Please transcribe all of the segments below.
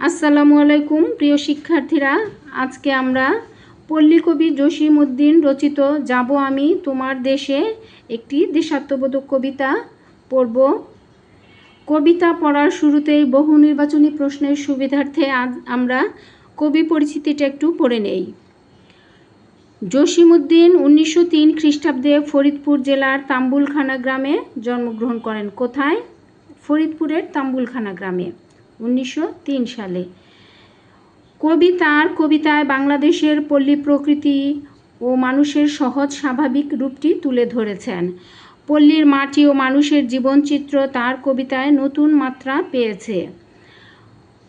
আসসালামু আলাইকুম প্রিয় শিক্ষার্থীরা, আজকে আমরা পল্লী কবি জসিম উদ্দিন রচিত যাব আমি তোমার দেশে একটি দেশাত্মবোধক কবিতা পড়ব। কবিতা পড়ার শুরুতেই বহু নির্বাচনী প্রশ্নের সুবিধার্থে আজ আমরা কবি পরিচিতিটা একটু পড়ে নেই। জসিম উদ্দিন 1903 খ্রিস্টাব্দে ফরিদপুর জেলার তাম্বুলখানা গ্রামে জন্মগ্রহণ করেন। কোথায়? ফরিদপুরের তাম্বুলখানা গ্রামে 1903 সালে। কবি তার কবিতায় বাংলাদেশের পল্লী প্রকৃতি ও মানুষের সহজ স্বাভাবিক রূপটি তুলে ধরেছেন। পল্লীর মাটি ও মানুষের জীবনচিত্র তার কবিতায় নতুন মাত্রা পেয়েছে।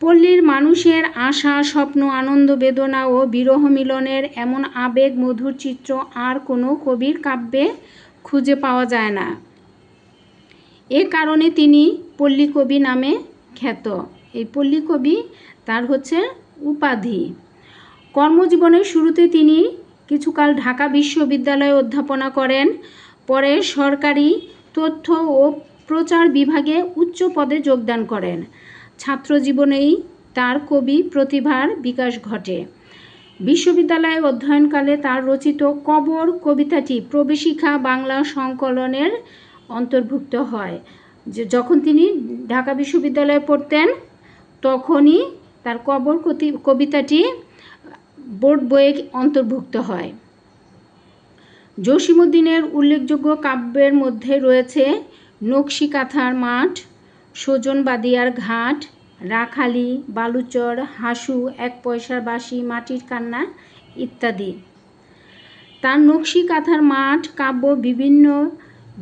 পল্লীর মানুষের আশা, স্বপ্ন, আনন্দ, বেদনা ও বিরহ মিলনের এমন আবেগ মধুর চিত্র আর কোনো কবির কাব্যে খুঁজে পাওয়া যায় না। এ কারণে তিনি পল্লী কবি নামে খ্যাত। এই পল্লী কবি তার হচ্ছে উপাধি। কর্মজীবনের শুরুতে তিনি কিছুকাল ঢাকা বিশ্ববিদ্যালয়ে অধ্যাপনা করেন। পরে সরকারি তথ্য ও প্রচার বিভাগে উচ্চ পদে যোগদান করেন। ছাত্র জীবনেই তার কবি প্রতিভার বিকাশ ঘটে। বিশ্ববিদ্যালয়ে অধ্যয়নকালে তার রচিত কবর কবিতাটি প্রবেশিকা বাংলা সংকলনের অন্তর্ভুক্ত হয়। যখন তিনি ঢাকা বিশ্ববিদ্যালয়ে পড়তেন তখনই তার কবর কবিতাটি বোর্ড বইয়ে অন্তর্ভুক্ত হয়। জসিম উদ্দিনের উল্লেখযোগ্য কাব্যের মধ্যে রয়েছে নকশি কাঁথার মাঠ, সজন বাদিয়ার ঘাট, রাখালি, বালুচর, হাসু, এক পয়সার বাঁশি, মাটির কান্না ইত্যাদি। তার নকশি কাঁথার মাঠ কাব্য বিভিন্ন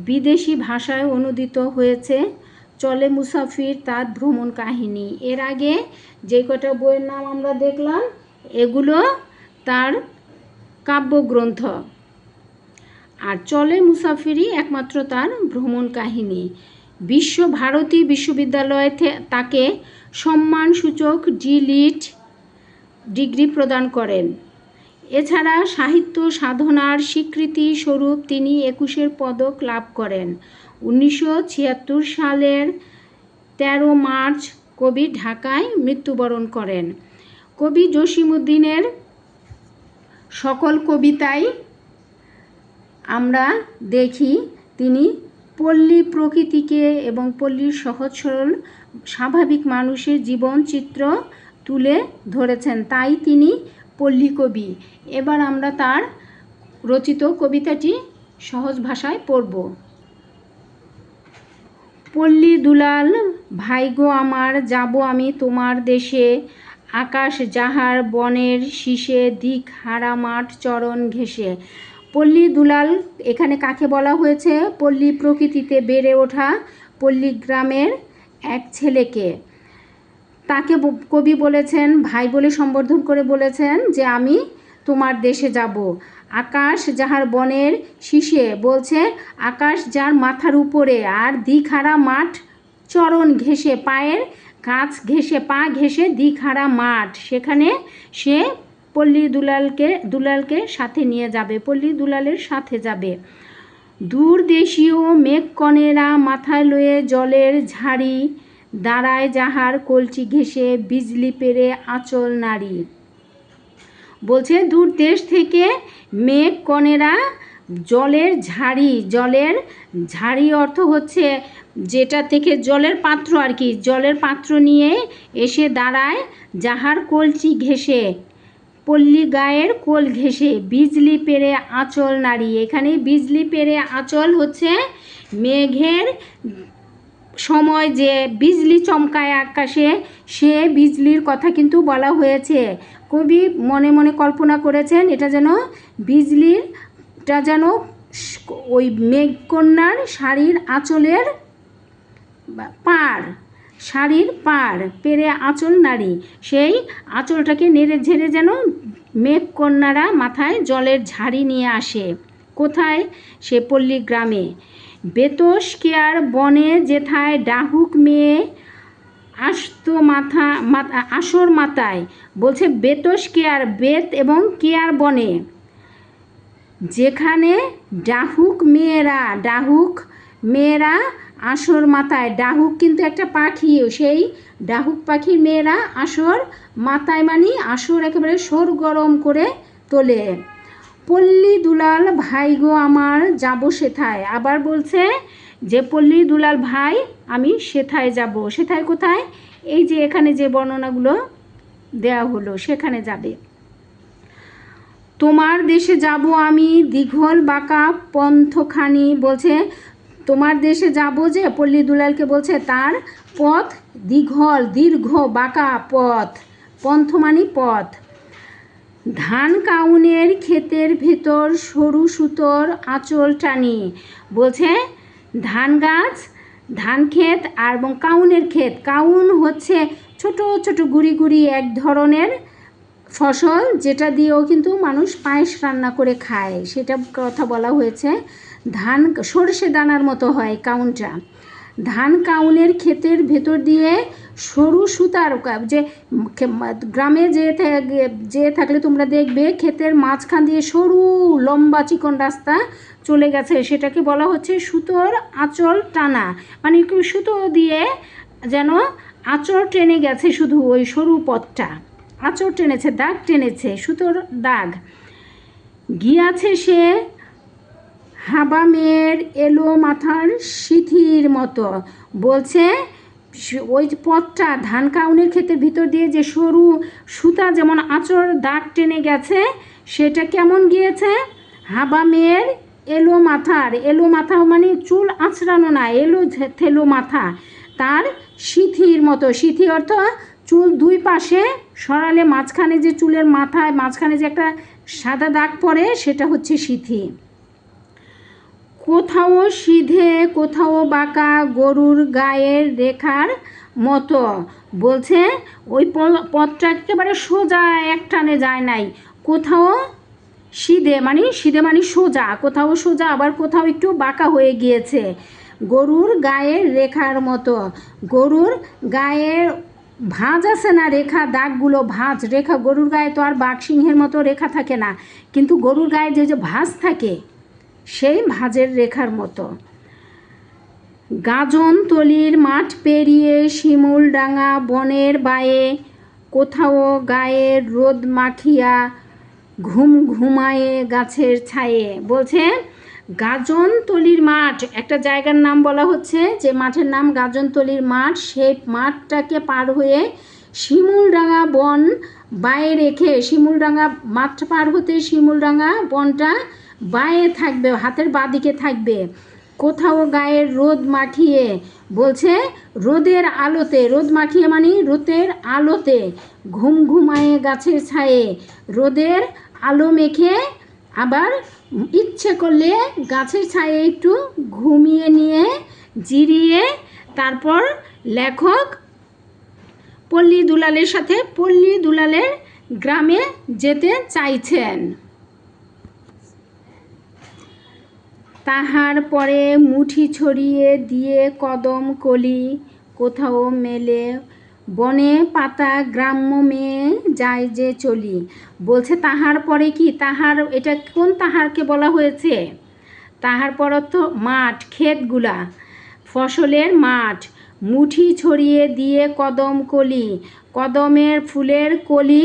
বিদেশি ভাষায় অনুদিত হয়েছে। চলে মুসাফির তার ভ্রমণ কাহিনী। এর আগে যে কটা বইয়ের নাম আমরা দেখলাম এগুলো তার কাব্যগ্রন্থ, আর চলে মুসাফিরই একমাত্র তার ভ্রমণ কাহিনী। বিশ্বভারতী বিশ্ববিদ্যালয়ে তাকে সম্মানসূচক ডি.লিট ডিগ্রি প্রদান করেন। এছাড়া সাহিত্য সাধনার স্বীকৃতি স্বরূপ তিনি 21 পদক লাভ করেন। 1976 সালের 13 মার্চ কবি ঢাকায় মৃত্যুবরণ করেন। কবি জসিম উদ্দিনের সকল কবিতায় আমরা দেখি তিনি পল্লী প্রকৃতিকে এবং পল্লীর সহজ সরল স্বাভাবিক মানুষের জীবন চিত্র তুলে ধরেছেন, তাই তিনি পল্লী কবি। এবার আমরা তার রচিত কবিতাটি সহজ ভাষায় পড়ব। পল্লী দুলাল ভাইগো আমার, যাব আমি তোমার দেশে, আকাশ যাহার বনের শীষে, দিক হারা মাঠ চরণ ঘেঁষে। পল্লী দুলাল এখানে কাকে বলা হয়েছে? পল্লী প্রকৃতিতে বেড়ে ওঠা পল্লী গ্রামের এক ছেলেকে। তাকে কবি বলেছেন, ভাই বলে সম্বোধন করে বলেছেন যে আমি তোমার দেশে যাব। আকাশ যাহার বনের শীষে বলছে আকাশ যার মাথার উপরে, আর দিকহারা মাঠ চরণ ঘেঁষে, পায়ের কাছ ঘেঁষে, পা ঘেঁষে দিকহারা মাঠ, সেখানে সে পল্লী দুলালকে সাথে নিয়ে যাবে, পল্লী দুলালের সাথে যাবে। দূর দেশীয় মেঘকণেরা মাথায় লয়ে জলের ঝাড়ি, দাঁড়ায় যাহার কলচি ঘেঁষে, বিজলি পেরে আঁচল নারী। বলছে দূর দেশ থেকে মেঘকণেরা জলের ঝাড়ি অর্থ হচ্ছে যেটা থেকে জলের পাত্র আর কি, জলের পাত্র নিয়ে এসে দাঁড়ায় যাহার কলচি ঘেঁষে, পল্লী গায়ের কোল ঘেঁষে, বিজলি পেরে আঁচল নারী। এখানে বিজলি পেরে আঁচল হচ্ছে মেঘের সময় যে বিজলি চমকায় আকাশে, সে বিজলির কথা কিন্তু বলা হয়েছে। কবি মনে মনে কল্পনা করেছেন এটা যেন বিজলিটা যেন ওই মেঘকন্যার শাড়ির আঁচলের শাড়ির পাড় পেরে আঁচল নারী, সেই আঁচলটাকে নেড়ে ঝেড়ে যেন মেঘকন্যারা মাথায় জলের ঝাড়ি নিয়ে আসে। কোথায়? সে পল্লী গ্রামে। বেতস কেয়ার বনে যেথায় ডাহুক মেয়ে আসতো আসর মাথায়। বলছে বেতস কেয়ার, বেত এবং কেয়ার বনে, যেখানে ডাহুক মেয়েরা আসর মাথায়, ডাহুক কিন্তু একটা পাখিও, সেই ডাহুক পাখির মেয়েরা আসর মাথায় মানে আসর একেবারে সরগরম করে তোলে। পল্লী দুলাল ভাই গো আমার যাব সেথায়, আবার বলছে যে পল্লী দুলাল ভাই আমি সেথায় যাব। সেথায় কোথায়? এই যে এখানে যে বর্ণনাগুলো দেয়া হলো সেখানে যাবে। তোমার দেশে যাব আমি দীঘল বাঁকা পন্থখানি, বলছে তোমার দেশে যাব, যে পল্লী দুলালকে বলছে তার পথ দীঘল, দীর্ঘ বাঁকা পথ, পন্থ মানে পথ। ধান কাউনের ক্ষেতের ভেতর সরু সুতোর আঁচল টানি, বলছে ধান গাছ, ধান ক্ষেত আর এবং কাউনের ক্ষেত, কাউন হচ্ছে ছোট ছোট গুড়ি গুড়ি এক ধরনের ফসল, যেটা দিয়েও কিন্তু মানুষ পায়েস রান্না করে খায়, সেটা কথা বলা হয়েছে। ধান সরষে দানার মতো হয় কাউনটা। ধান কাউনের ক্ষেতের ভেতর দিয়ে সরু সুতার, যে গ্রামে যে থাকলে তোমরা দেখবে ক্ষেতের মাঝখান দিয়ে সরু লম্বা চিকন রাস্তা চলে গেছে, সেটাকে বলা হচ্ছে সুতোর আঁচল টানা, মানে একটু সুতো দিয়ে যেন আঁচড় টেনে গেছে, শুধু ওই সরু পথটা আঁচড় টেনেছে, দাগ টেনেছে, সুতোর দাগ। গিয়াছে সে হাবা মেয়ের এলো মাথার সিথির মতো, বলছে ওই পথটা ধান কাউনের ক্ষেতের ভিতর দিয়ে যে সরু সুতা যেমন আঁচড় দাগ টেনে গেছে, সেটা কেমন গিয়েছে? হাবা মেয়ের এলো মাথার, এলো মাথা মানে চুল আঁচড়ানো না, এলো থেলো মাথা, তার সিথির মতো, সিথি অর্থ চুল দুই পাশে সরালে মাঝখানে যে চুলের মাথায় মাঝখানে যে একটা সাদা দাগ পড়ে, সেটা হচ্ছে সিথি। কোথাও সিধে কোথাও বাঁকা গরুর গায়ের রেখার মতো, বলছে ওই পথটা একেবারে সোজা এক টানে যায় নাই, কোথাও সিধে মানে সোজা, কোথাও সোজা আবার কোথাও একটু বাঁকা হয়ে গিয়েছে, গরুর গায়ের রেখার মতো। গরুর গায়ের ভাঁজ আছে না, রেখা দাগগুলো ভাঁজ রেখা, গরুর গায়ে তো আর বাঘ সিংহের মতো রেখা থাকে না, কিন্তু গরুর গায়ে যে ভাঁজ থাকে সেই ভাঁজের রেখার মতো। গাজনতলির মাঠ পেরিয়ে শিমুলডাঙ্গা বনের বায়ে, কোথাও গায়ে রোদ মাখিয়া ঘুমায়ে গাছের ছায়ে, বলছে গাজনতলির মাঠ একটা জায়গার নাম বলা হচ্ছে, যে মাঠের নাম গাজনতলির মাঠ, সেই মাঠটাকে পার হয়ে শিমুলডাঙ্গা বন বায়ে রেখে, শিমুলডাঙ্গা মাঠ পার হতে শিমুলডাঙ্গা বনটা বায়ে থাকবে, হাতের বাঁদিকে থাকবে। কোথাও গায়ের রোদ মাখিয়ে, বলছে রোদের আলোতে, রোদ মাখিয়ে মানে রোদের আলোতে, ঘুমায়ে গাছের ছায়ে, রোদের আলো মেখে আবার ইচ্ছে করলে গাছের ছায়ে একটু ঘুমিয়ে নিয়ে জিরিয়ে তারপর লেখক পল্লী দুলালের সাথে পল্লী দুলালের গ্রামে যেতে চাইছেন। তাহার পরে মুঠি ছড়িয়ে দিয়ে কদম কলি কোথাও মেলে, বনে পাতা গ্রাম্য মেয়ে যায় যে চলি, বলছে তাহার পরে কি, তাহার এটা কোন তাহারকে বলা হয়েছে? তাহার পর তো মাঠ, ক্ষেতগুলা, ফসলের মাঠ, মুঠি ছড়িয়ে দিয়ে কদম কলি, কদমের ফুলের কলি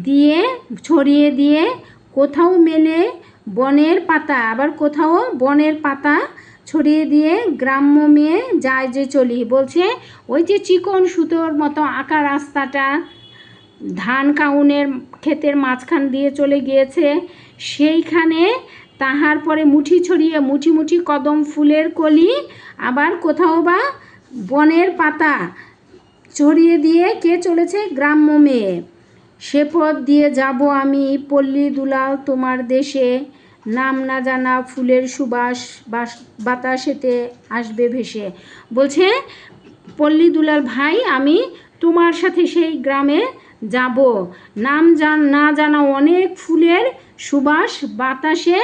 দিয়ে ছড়িয়ে দিয়ে কোথাও মেলে বনের পাতা, আবার কোথাও বনের পাতা ছড়িয়ে দিয়ে গ্রাম্য মেয়ে যায় যে চলি, বলছে ওই যে চিকন সুতোর মতো আঁকা রাস্তাটা ধান কাউনের ক্ষেতের মাঝখান দিয়ে চলে গিয়েছে, সেইখানে তাহার পরে মুঠি ছড়িয়ে মুঠি মুঠি কদম ফুলের কলি, আবার কোথাও বা বনের পাতা ছড়িয়ে দিয়ে কে চলেছে? গ্রাম্য মেয়ে। সে পথ দিয়ে যাব আমি পল্লী দুলাল তোমার দেশে, নাম না জানা ফুলের সুবাস বাতাসেতে আসবে ভেসে, বলছে পল্লী দুলাল ভাই আমি তোমার সাথে সেই গ্রামে যাব, নাম না জানা অনেক ফুলের সুবাস বাতাসে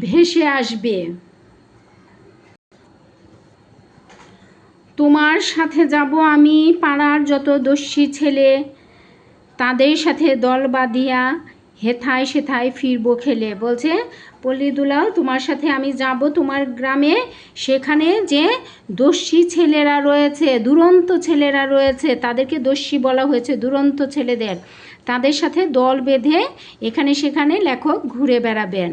ভেসে আসবে। তোমার সাথে যাব আমি পাড়ার যত দস্যি ছেলে, তাদের সাথে দল বাঁধিয়া হেথায় সেথায় ফিরবো খেলে। বলছে পল্লী দুলাল তোমার সাথে আমি যাব তোমার গ্রামে, সেখানে যে দস্যি ছেলেরা রয়েছে, দুরন্ত ছেলেরা রয়েছে, তাদেরকে দস্যি বলা হয়েছে, দুরন্ত ছেলেদের, তাদের সাথে দল বেঁধে এখানে সেখানে লেখক ঘুরে বেড়াবেন।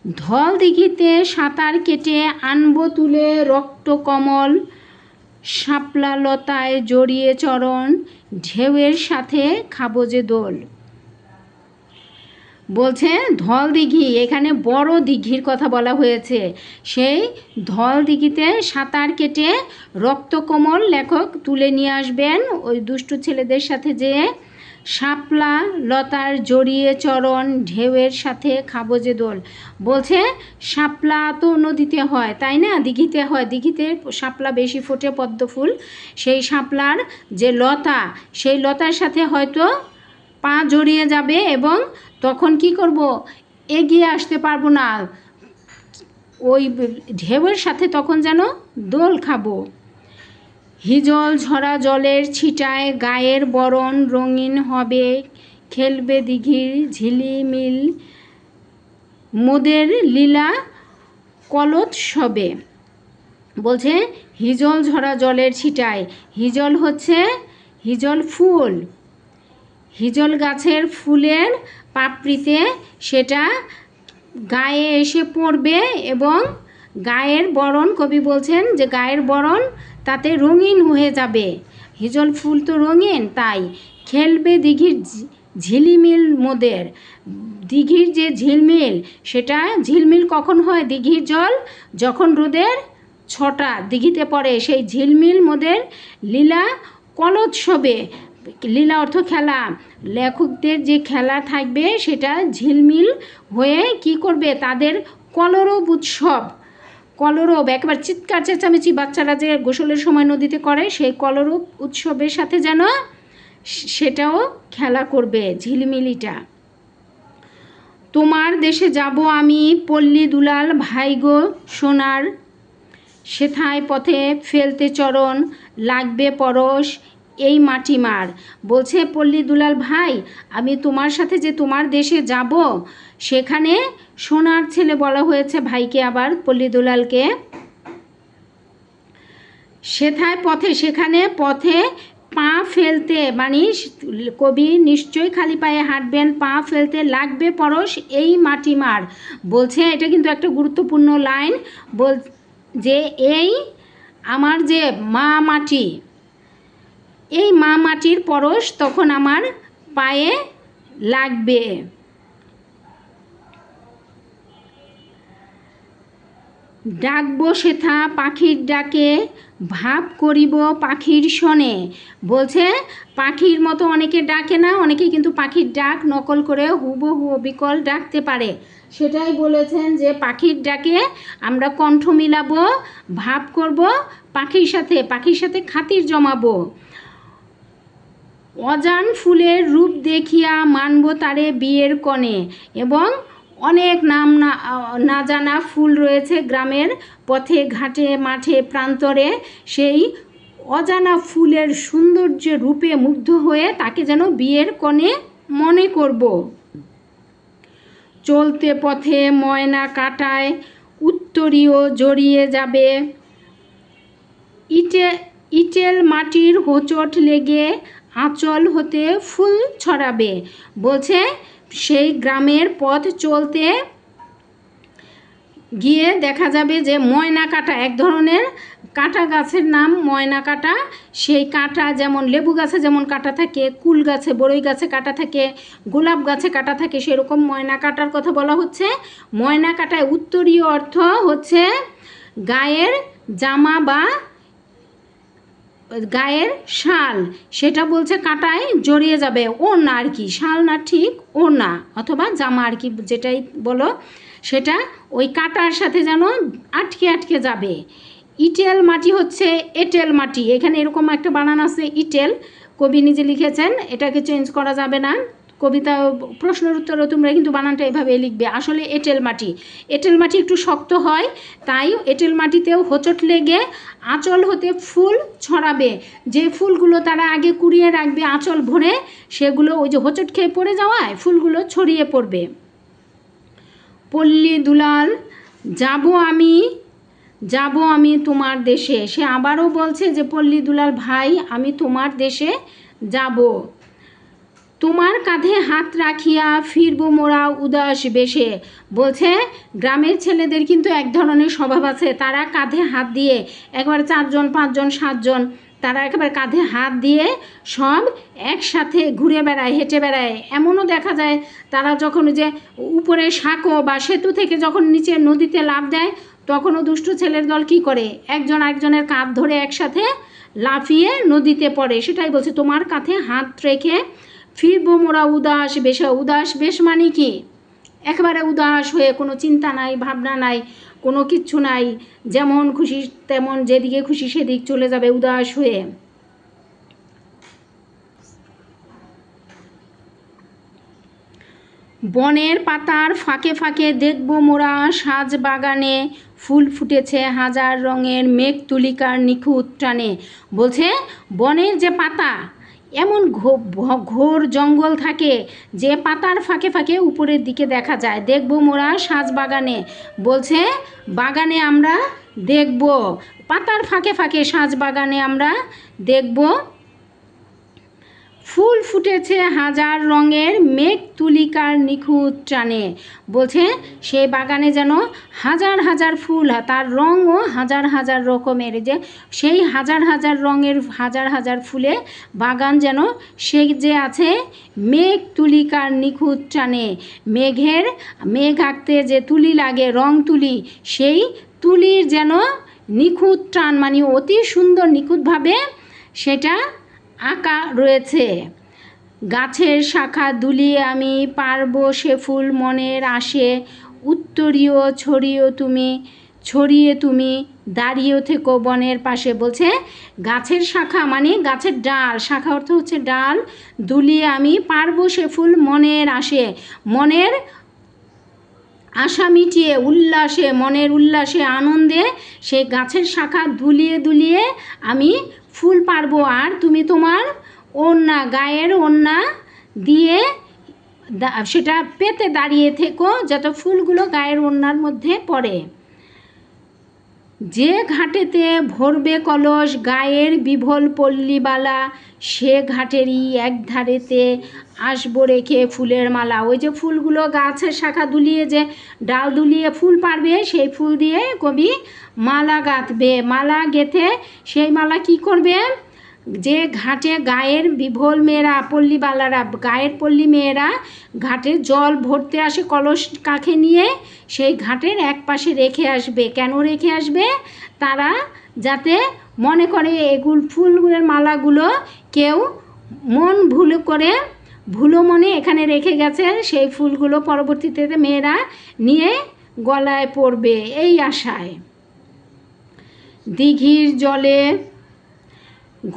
ধল দিঘিতে সাঁতার কেটে আনবো তুলে রক্তকমল, শাপলা লতায় জড়িয়ে চরণ, ঢেউয়ের সাথে খাবো যে দোল। বলছে ধল দিঘি, এখানে বড় দিঘির কথা বলা হয়েছে। সেই ধল দিঘিতে সাঁতার কেটে রক্তকমল লেখক তুলে নিয়ে আসবেন ওই দুষ্টু ছেলেদের সাথে, যে শাপলা লতার জড়িয়ে চরণ, ঢেউয়ের সাথে খাবো যে দোল। বলছে শাপলা তো নদীতে হয়, তাই না, দিঘিতে হয়, দিঘিতে শাপলা বেশি ফোটে, পদ্ম ফুল, সেই শাপলার যে লতা, সেই লতার সাথে হয়তো পা জড়িয়ে যাবে এবং তখন কি করব, এগিয়ে আসতে পারবো না, ওই ঢেউয়ের সাথে তখন যেন দোল খাবো। হিজল ঝরা জলের ছিটায় গায়ের বরণ রঙিন হবে, খেলবে দিঘির ঝিলিমিল মোদের লীলা কলোৎসবে। বলছে হিজল ঝরা জলের ছিটায়, হিজল হচ্ছে হিজল ফুল, হিজল গাছের ফুলের পাপড়িতে সেটা গায়ে এসে পড়বে এবং গায়ের বরণ, কবি বলছেন যে গায়ের বরণ তাতে রঙিন হয়ে যাবে, হিজল ফুল তো রঙিন, তাই খেলবে দিঘির ঝিলিমিল মোদের, দিঘির যে ঝিলমিল, সেটা ঝিলমিল কখন হয়, দিঘির জল যখন রোদের ছটা দিঘিতে পড়ে, সেই ঝিলমিল মোদের লীলা কলোৎসবে, লীলা অর্থ খেলা, লেখকদের যে খেলা থাকবে সেটা ঝিলমিল হয়ে কি করবে, তাদের কলরব উৎসব, কলরব একবার চিৎকার চেঁচামেচি বাচ্চারা যে গোসলের সময় নদীতে করে, সেই কলরব উৎসবের সাথে যেন সেটাও খেলা করবে ঝিলমিলিটা। তোমার দেশে যাব আমি পল্লী দুলাল ভাই গো সোনার, সেথায় পথে ফেলতে চরণ লাগবে পরশ এই মাটি মার। বলছে পল্লী দুলাল ভাই, আমি তোমার সাথে যে তোমার দেশে যাব, সেখানে সোনার ছেলে বলা হয়েছে ভাইকে, আবার পল্লী দুলালকে, সেথায় পথে, সেখানে পথে পা ফেলতে, মানে কবি নিশ্চয়ই খালি পায়ে হাঁটবেন, পা ফেলতে লাগবে পরশ এই মাটি মার। বলছে এটা কিন্তু একটা গুরুত্বপূর্ণ লাইন, যে এই আমার যে মা মাটি, এই মা মাটির পরশ তখন আমার পায়ে লাগবে। ডাকবো সেথা পাখির ডাকে, ভাব করিব পাখির শনে। বলছে পাখির মতো অনেকে ডাকে না, অনেকে কিন্তু পাখির ডাক নকল করে হুবহু বিকল ডাকতে পারে, সেটাই বলেছেন যে পাখির ডাকে আমরা কণ্ঠ মিলাবো, ভাব করব পাখির সাথে, পাখির সাথে খাতির জমাবো। অজান ফুলের রূপ দেখিয়া মানব তারে বিয়ের কনে। এবং অনেক নাম না জানা ফুল রয়েছে গ্রামের পথে ঘাটে মাঠে প্রান্তরে, সেই অজানা ফুলের সৌন্দর্য রূপে মুগ্ধ হয়ে তাকে যেন বিয়ের কনে মনে করব। চলতে পথে ময়না কাটায় উত্তরীয় জড়িয়ে যাবে, ইটেল মাটির হোঁচট লেগে আঁচল হতে ফুল ছড়াবে। বলছে সেই গ্রামের পথ চলতে গিয়ে দেখা যাবে যে ময়না কাটা, এক ধরনের কাঁটা গাছের নাম ময়না কাটা, সেই কাঁটা যেমন লেবু গাছে যেমন কাঁটা থাকে, কুল গাছে বড়ই গাছে কাঁটা থাকে, গোলাপ গাছে কাঁটা থাকে, সেরকম ময়না কাটার কথা বলা হচ্ছে। ময়না কাটায় উত্তরীয় অর্থ হচ্ছে গায়ের জামা বা গায়ের শাল, সেটা বলছে কাঁটায় জড়িয়ে যাবে, ওড়না আর কি, শাল না ঠিক ওড়না অথবা জামা আর কি যেটাই বলো, সেটা ওই কাঁটার সাথে যেন আটকে আটকে যাবে। ইটেল মাটি হচ্ছে এঁটেল মাটি, এখানে এরকম একটা বানান আছে ইটেল, কবি নিজে লিখেছেন, এটাকে চেঞ্জ করা যাবে না, কবিতা প্রশ্নের উত্তরও তোমরা কিন্তু বানানটা এভাবে লিখবে। আসলে এঁটেল মাটি, এঁটেল মাটি একটু শক্ত হয়, তাই এঁটেল মাটিতেও হোঁচট লেগে আঁচল হতে ফুল ছড়াবে, যে ফুলগুলো তারা আগে কুড়িয়ে রাখবে আঁচল ভরে, সেগুলো ওই যে হোঁচট খেয়ে পড়ে যাওয়ায় ফুলগুলো ছড়িয়ে পড়বে। পল্লী দুলাল যাব আমি তোমার দেশে। সে আবারও বলছে যে পল্লী দুলাল ভাই আমি তোমার দেশে যাব। তোমার কাঁধে হাত রাখিয়া ফিরব মোরা উদাস বেশে। বলছে গ্রামের ছেলেদের কিন্তু এক ধরনের স্বভাব আছে, তারা কাঁধে হাত দিয়ে একবার 4 জন 5 জন 7 জন তারা একেবারে কাঁধে হাত দিয়ে সব একসাথে ঘুরে বেড়ায়, হেঁটে বেড়ায়। এমনও দেখা যায় তারা যখন যে উপরে সাঁকো বা সেতু থেকে যখন নিচে নদীতে লাফ দেয়, তখনও দুষ্টু ছেলের দল কী করে, একজন আরেকজনের কাঁধ ধরে একসাথে লাফিয়ে নদীতে পড়ে। সেটাই বলছে তোমার কাঁধে হাত রেখে ফিরবো মোরা উদাস বেশে। উদাস বেশ মানে কি, একেবারে উদাস হয়ে, কোনো চিন্তা নাই, ভাবনা নাই, কোনো কিচ্ছু নাই, যেমন খুশি তেমন যেদিকে খুশি সেদিক চলে যাবে উদাস হয়ে। বনের পাতার ফাঁকে ফাঁকে দেখব মোরা সাজ বাগানে ফুল ফুটেছে হাজার রঙের মেঘ তুলিকার নিখুঁত টানে। বলছে বনের যে পাতা, এমন ঘোর জঙ্গল থাকে যে পাতার ফাঁকে ফাঁকে উপরের দিকে দেখা যায়, দেখব মোরা সাজ বাগানে। বলছে বাগানে আমরা দেখব, পাতার ফাঁকে ফাঁকে সাজ বাগানে আমরা দেখব ফুল ফুটেছে হাজার রঙের মেঘ তুলিকার নিখুঁত টানে। বলছে সেই বাগানে যেন হাজার হাজার ফুল, তার রঙও হাজার হাজার রকমের, যে সেই হাজার হাজার রঙের হাজার হাজার ফুলে বাগান যেন সে যে আছে মেঘ তুলিকার নিখুঁত টানে। মেঘ আঁকতে যে তুলি লাগে, রং তুলি, সেই তুলির যেন নিখুঁত টান, মানে অতি সুন্দর নিখুঁতভাবে সেটা আঁকা রয়েছে। গাছের শাখা দুলিয়ে আমি পারবো সে ফুল মনের আসে, উত্তরীয় ছড়িয়ে তুমি দাঁড়িয়ে থেকো বনের পাশে। বলছে গাছের শাখা মানে গাছের ডাল, শাখা অর্থ হচ্ছে ডাল, দুলিয়ে আমি পারবো সে ফুল মনের আসে, মনের আশা মিটিয়ে উল্লাসে, মনের উল্লাসে আনন্দে সেই গাছের শাখা দুলিয়ে দুলিয়ে আমি ফুল পারবো। আর তুমি তোমার ওড়না, গায়ের ওড়না দিয়ে সেটা পেতে দাঁড়িয়ে থেকো যাতে ফুলগুলো গায়ের ওড়নার মধ্যে পড়ে। যে ঘাটেতে ভরবে কলস গায়ের বিভোল পল্লীবালা, সে ঘাটেরই এক ধারেতে আসবো রেখে ফুলের মালা। ওই যে ফুলগুলো গাছের শাখা দুলিয়ে যে ডাল দুলিয়ে ফুল পারবে, সেই ফুল দিয়ে কবি মালা গাঁথবে। মালা গেঁথে সেই মালা কি করবে, যে ঘাটে গায়ের বিভোল মেয়েরা, পল্লীবালারা, গায়ের পল্লী মেয়েরা ঘাটে জল ভরতে আসে কলস কাঁখে নিয়ে, সেই ঘাটের এক পাশে রেখে আসবে। কেন রেখে আসবে, তারা যাতে মনে করে এগুলো ফুলগুলোর মালাগুলো কেউ ভুলো মনে এখানে রেখে গেছে, সেই ফুলগুলো পরবর্তীতে মেয়েরা নিয়ে গলায় পরবে, এই আশায়। দিঘির জলে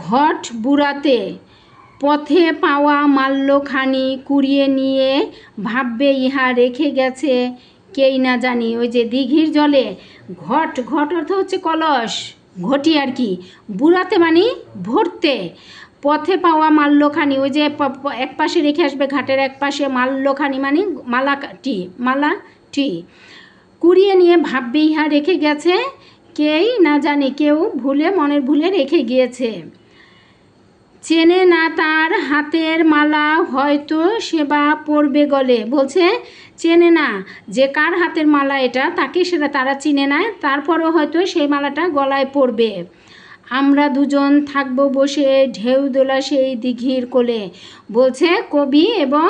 ঘট বুড়াতে পথে পাওয়া মাল্যখানি কুড়িয়ে নিয়ে ভাববে ইহা রেখে গেছে কেই না জানি। ওই যে দিঘির জলে ঘট অর্থ হচ্ছে কলস, ঘটি আর কি, বুড়াতে মানে ভরতে, পথে পাওয়া মাল্যখানি, ওই যে এক পাশে রেখে আসবে ঘাটের এক পাশে, মাল্যখানি মানে মালাটি কুড়িয়ে নিয়ে ভাববে ইহা রেখে গেছে কেই না জানি, কেউ মনের ভুলে রেখে গিয়েছে। চেনে না তার হাতের মালা হয়তো সেবা পরবে গলে। বলছে চেনে না যে কার হাতের মালা এটা, তাকে সেটা তারা চিনে না, তারপরও হয়তো সেই মালাটা গলায় পরবে। আমরা দুজন থাকবো বসে ঢেউ দোলা সেই দিঘির কোলে। বলছে কবি এবং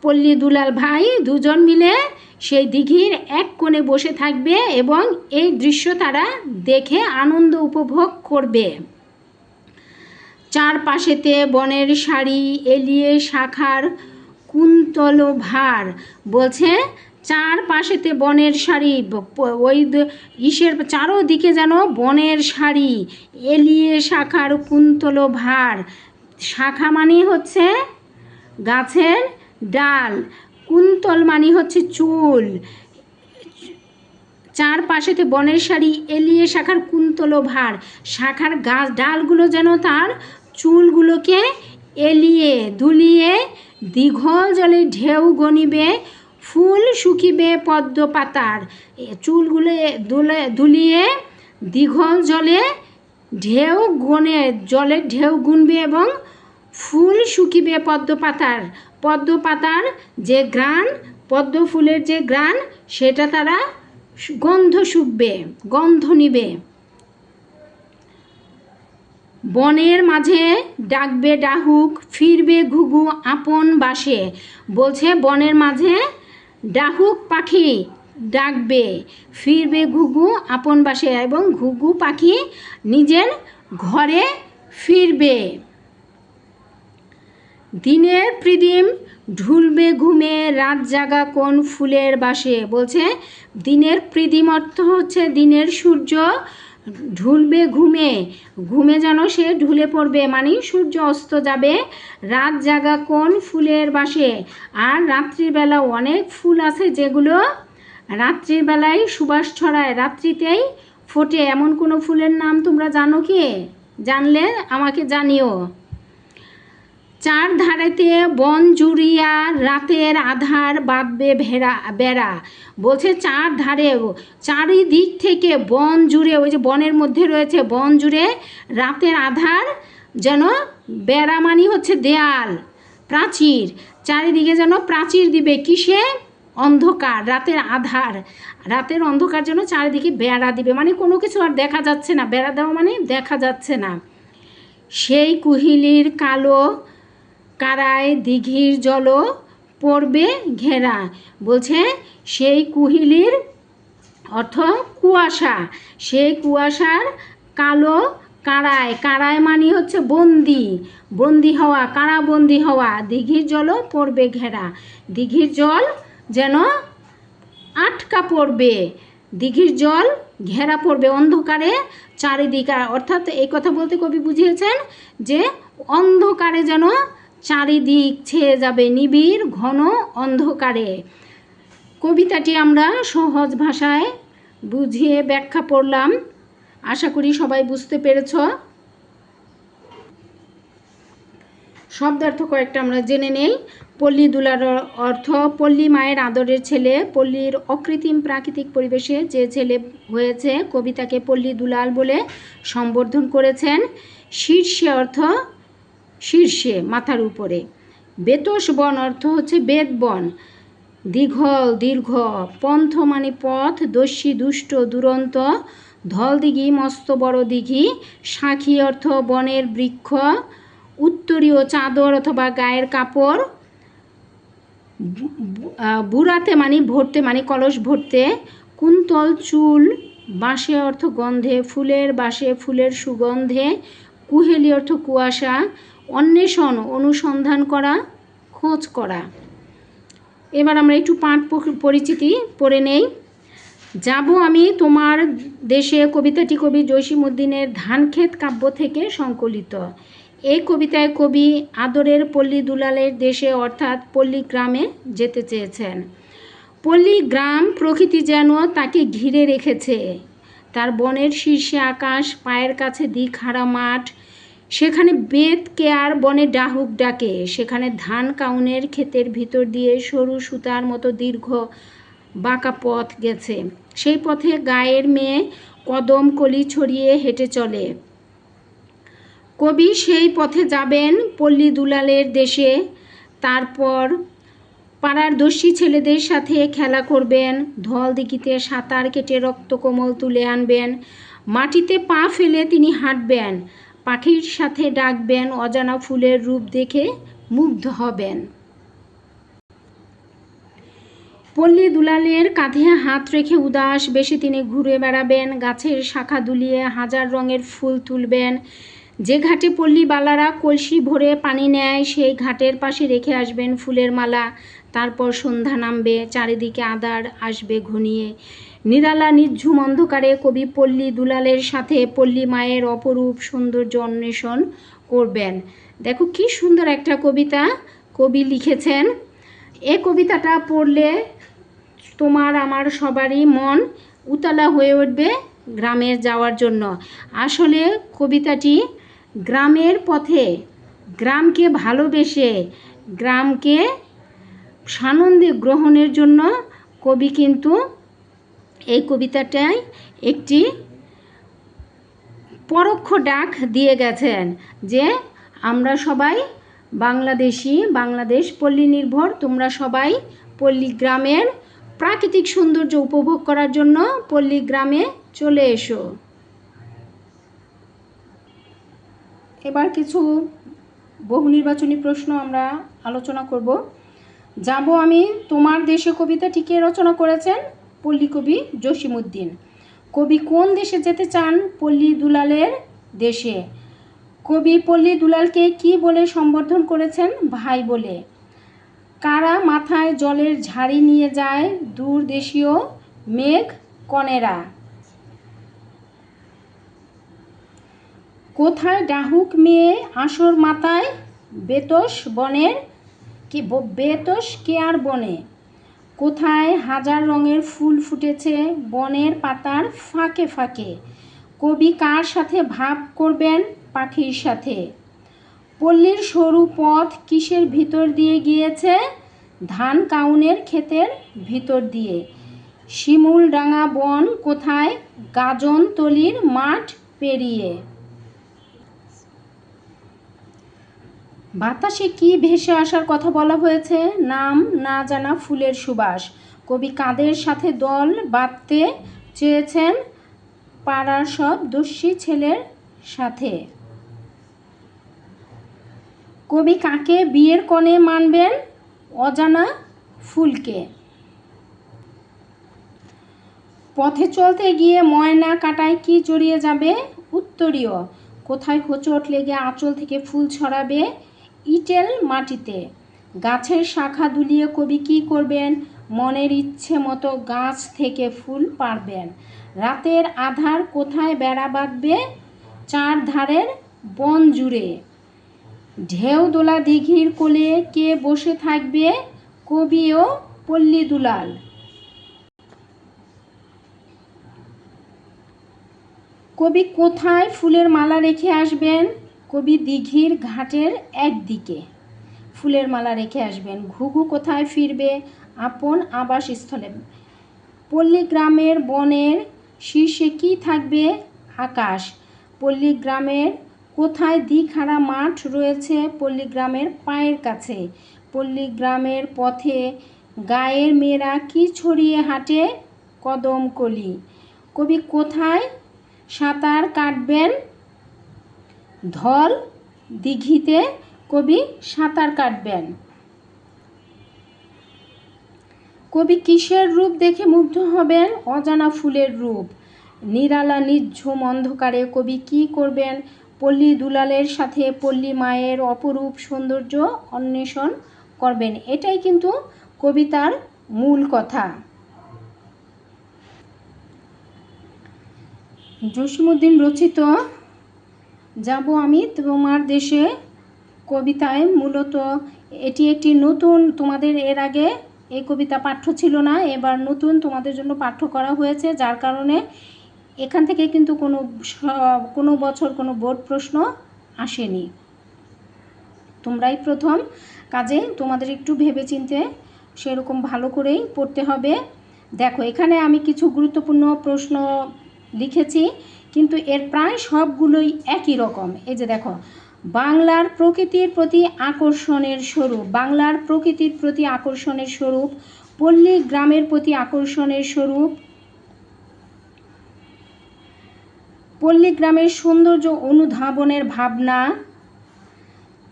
পল্লী দুলাল ভাই দুজন মিলে সেই দিঘির এক কোণে বসে থাকবে এবং এই দৃশ্য তারা দেখে আনন্দ উপভোগ করবে। চারপাশেতে বনের সারি এলিয়ে শাখার কুন্তল ভার। বলছে চারপাশেতে বনের সারি, ওই চারোদিকে যেন বনের সারি, এলিয়ে শাখার কুন্তল ভার। শাখা মানে হচ্ছে গাছের ডাল, কুন্তল মানে হচ্ছে চুল। চারপাশেতে বনের সারি এলিয়ে শাখার কুন্তল ভার, শাখার গাছ ডালগুলো যেন তার চুলগুলোকে এলিয়ে দুলিয়ে দীঘল জলে ঢেউ গনিবে, ফুল শুকিবে পদ্ম পাতার। চুলগুলো দুলিয়ে দীঘল জলে ঢেউ গনে, জলের ঢেউ গুনবে এবং ফুল শুকিবে পদ্ম পাতার। পদ্ম পাতার যে ঘ্রাণ, পদ্ম ফুলের যে ঘ্রাণ, সেটা তারা গন্ধ শুকবে, গন্ধ নিবে। বনের মাঝে ডাকবে ডাহুক, ফিরবে ঘুঘু আপন বাসে। বলছে বনের মাঝে ডাহুক পাখি ডাকবে, ফিরবে ঘুঘু আপন বাসে, এবং ঘুঘু পাখি নিজের ঘরে ফিরবে। দিনের প্রদীপ ঢুলবে ঘুমে, রাত জাগা কোন ফুলের বাসে। বলছে দিনের প্রদীপ অর্থ হচ্ছে দিনের সূর্য ঢুলবে ঘুমে, ঘুমে যেন সে ঢুলে পড়বে, মানে সূর্য অস্ত যাবে। রাত জাগা কোন ফুলের বাসে, আর রাত্রিবেলা অনেক ফুল আছে যেগুলো রাত্রির বেলায় সুবাস ছড়ায়, রাত্রিতেই ফোটে। এমন কোনো ফুলের নাম তোমরা জানো কি? জানলে আমাকে জানিও। চার ধারেতে বন জুড়িয়া রাতের আধার বাঁধবে বেড়া। বলছে চার ধারে, চারিদিক থেকে বন জুড়ে, ওই যে বনের মধ্যে রয়েছে, বন জুড়ে রাতের আধার যেন বেড়া, মানে হচ্ছে দেয়াল, প্রাচীর, চারিদিকে যেন প্রাচীর দিবে। কিসে? অন্ধকার, রাতের আধার, রাতের অন্ধকার যেন চারিদিকে বেড়া দিবে, মানে কোনো কিছু আর দেখা যাচ্ছে না। বেড়া দেওয়া মানে দেখা যাচ্ছে না। সেই কুহিলির কালো কারায় দিঘির জল পড়বে ঘেরা। বলছে সেই কুহিলির অর্থ কুয়াশা, সেই কুয়াশার কালো কারায়, কারায় মানে হচ্ছে বন্দি, বন্দি হওয়া, কারাবন্দি হওয়া। দিঘির জলও পড়বে ঘেরা, দিঘির জল যেন আটকা পড়বে, দিঘির জল ঘেরা পড়বে অন্ধকারে চারিদিকে। অর্থাৎ এই কথা বলতে কবি বুঝিয়েছেন যে অন্ধকারে যেন চারিদিক ছেয়ে যাবে, নিবিড় ঘন অন্ধকারে। কবিতাটি আমরা সহজ ভাষায় বুঝিয়ে ব্যাখ্যা করলাম, আশা করি সবাই বুঝতে পেরেছ। শব্দার্থ কয়েকটা আমরা জেনে নেই। পল্লী দুলার অর্থ পল্লী মায়ের আদরের ছেলে। পল্লীর অকৃত্রিম প্রাকৃতিক পরিবেশে যে ছেলে হয়েছে, কবি তাকে পল্লী দুলাল বলে সম্বোধন করেছেন। শীর্ষে অর্থ শীর্ষে, মাথার উপরে। বেতস বন অর্থ হচ্ছে বেদ বন, দীঘল দীর্ঘ। পন্থ মানে পথ, দস্যি দুষ্ট দুরন্ত। ধল দিঘি মস্ত বড় দিঘি। শাখী অর্থ বনের বৃক্ষ। উত্তরীয় চাদর অথবা গায়ের কাপড়। বুড়াতে মানে ভরতে, মানে কলস ভরতে। কুন্তল চুল। বাঁশে অর্থ গন্ধে, ফুলের বাঁশে ফুলের সুগন্ধে। কুহেলি অর্থ কুয়াশা। অন্বেষণ অনুসন্ধান করা, খোঁজ করা। এবার আমরা একটু পাঠ পরিচিতি পড়ে নেই। যাব আমি তোমার দেশে কবিতাটি কবি জসীমউদ্দীনের ধানক্ষেত কাব্য থেকে সংকলিত। এই কবিতায় কবি আদরের পল্লী দুলালের দেশে অর্থাৎ পল্লী গ্রামে যেতে চেয়েছেন। পল্লী গ্রাম প্রকৃতি যেন তাকে ঘিরে রেখেছে। তার বনের শীর্ষে আকাশ, পায়ের কাছে দিকহারা মাঠ, সেখানে বেত কেয়ার বনে ডাহুক ডাকে। সেখানে ধান কাউনের ক্ষেতের ভিতর দিয়ে সরু সুতার মতো দীর্ঘ বাঁকা পথ গেছে। সেই পথে গায়ের মেয়ে কদম কলি ছড়িয়ে হেঁটে চলে। কবি সেই পথে যাবেন পল্লী দুলালের দেশে। তারপর পাড়ার দস্যি ছেলেদের সাথে খেলা করবেন, ধল দিঘিতে সাঁতার কেটে রক্তকমল তুলে আনবেন। মাটিতে পা ফেলে তিনি হাঁটবেন, পাখির সাথে ডাকবেন, অজানা ফুলের রূপ দেখে মুগ্ধ হবেন। পল্লী দুলালের কাঁধে হাত রেখে উদাস বেশে তিনি ঘুরে বেড়াবেন, গাছের শাখা দুলিয়ে হাজার রঙের ফুল তুলবেন। যে ঘাটে পল্লীবালারা কলসি ভরে পানি নেয়, সেই ঘাটের পাশে রেখে আসবেন ফুলের মালা। তারপর সন্ধ্যা নামবে, চারিদিকে আঁধার আসবে ঘনিয়ে। নিরালা নিঝুম অন্ধকারে কবি পল্লী দুলালের সাথে পল্লী মায়ের অপরূপ সৌন্দর্য অন্বেষণ করবেন। দেখো কি সুন্দর একটা কবিতা কবি লিখেছেন। এই কবিতাটা পড়লে তোমার আমার সবারই মন উতলা হয়ে উঠবে গ্রামের যাওয়ার জন্য। আসলে কবিতাটি গ্রামের পথে গ্রামকে ভালোবেসে গ্রামকে সানন্দে গ্রহণের জন্য কবি কিন্তু এই কবিতাটায় একটি পরোক্ষ ডাক দিয়ে গেছেন যে আমরা সবাই বাংলাদেশি, বাংলাদেশ পল্লী নির্ভর, তোমরা সবাই পল্লী গ্রামের প্রাকৃতিক সৌন্দর্য উপভোগ করার জন্য পল্লী গ্রামে চলে এসো। এবার কিছু বহু নির্বাচনী প্রশ্ন আমরা আলোচনা করব। যাব আমি তোমার দেশে কবিতাটি কে রচনা করেছেন? পল্লী কবি জসিমউদ্দিন। কবি কোন দেশে যেতে চান? পল্লী দুলালের দেশে। কবি পল্লী দুলালকে কি বলে সম্বোধন করেছেন? ভাই বলে। কারা মাথায় জলের ঝাড়ি নিয়ে যায়? দূর দেশীয় মেঘ কনেরা। কোথায় ডাহুক মেয়ে আসর মাতায়? বেতস বনের বেতস কেয়ার বনে। কোথায় হাজার রঙের ফুল ফুটেছে? বনের পাতার ফাঁকে ফাঁকে। কবি কার সাথে ভাব করবেন? পাখির সাথে। পল্লীর সরু পথ কিসের ভিতর দিয়ে গিয়েছে? ধান কাউনের ক্ষেতের ভিতর দিয়ে। শিমুলডাঙ্গা বন কোথায়? গাজনতলির মাঠ পেরিয়ে। বাতাসে কি ভেসে আসার কথা বলা হয়েছে? নাম না জানা ফুলের সুবাস। কবি কাদের সাথে দল বাঁধতে চেয়েছেন? পাড়ার সব দস্যি ছেলের সাথে। কবি কাকে বিয়ের কনে মানবেন? অজানা ফুলকে। পথে চলতে গিয়ে ময়না কাটায় কি জড়িয়ে যাবে? উত্তরীয়। কোথায় হোঁচট লেগে আঁচল থেকে ফুল ছড়াবে? ইটেল মাটিতে। গাছের শাখা দুলিয়ে কবি কি করবেন? মনের ইচ্ছে মতো গাছ থেকে ফুল পারবেন। রাতের আধার কোথায় বেড়া বাঁধবে? চার ধারের বন জুড়ে। ঢেউ দোলা দিঘির কোলে কে বসে থাকবে? কবি ও পল্লী দুলাল। কবি কোথায় ফুলের মালা রেখে আসবেন? কবি দিঘির ঘাটের একদিকে ফুলের মালা রেখে আসবেন। ঘুঘু কোথায় ফিরবে? আপন আবাসস্থলে। পল্লী গ্রামের বনের শীর্ষে কি থাকবে? আকাশ। পল্লী গ্রামের কোথায় দিকহারা মাঠ রয়েছে? পল্লী গ্রামের পায়ের কাছে। পল্লী গ্রামের পথে গায়ের মেয়েরা কি ছড়িয়ে হাঁটে? কদমকলি। কবি কোথায় সাঁতার কাটবেন? ধল দিঘিতে কবি সাঁতার কাটবেন। কবি কিসের রূপ দেখে মুগ্ধ হবেন? অজানা ফুলের রূপ। নিরালা নিঝুম অন্ধকারে কবি কি করবেন? পল্লী দুলালের সাথে পল্লী মায়ের অপরূপ সৌন্দর্য অন্বেষণ করবেন। এটাই কিন্তু কবিতার মূল কথা। জসিমউদ্দিন রচিত যাব আমি তোমার দেশে কবিতায় মূলত এটি একটি নতুন, তোমাদের এর আগে এই কবিতা পাঠ্য ছিল না, এবার নতুন তোমাদের জন্য পাঠ্য করা হয়েছে, যার কারণে এখান থেকে কিন্তু কোনো বছর কোনো বোর্ড প্রশ্ন আসেনি। তোমরাই প্রথম, কাজে তোমাদের একটু ভেবেচিন্তে সেরকম ভালো করেই পড়তে হবে। দেখো এখানে আমি কিছু গুরুত্বপূর্ণ প্রশ্ন লিখেছি, কিন্তু এর প্রায় সবগুলোই একই রকম। এই যে দেখো, বাংলার প্রকৃতির প্রতি আকর্ষণের স্বরূপ। বাংলার প্রকৃতির প্রতি আকর্ষণের স্বরূপ। পল্লী গ্রামের প্রতি আকর্ষণের স্বরূপ। পল্লী গ্রামের সৌন্দর্য অনুধাবনের ভাবনা।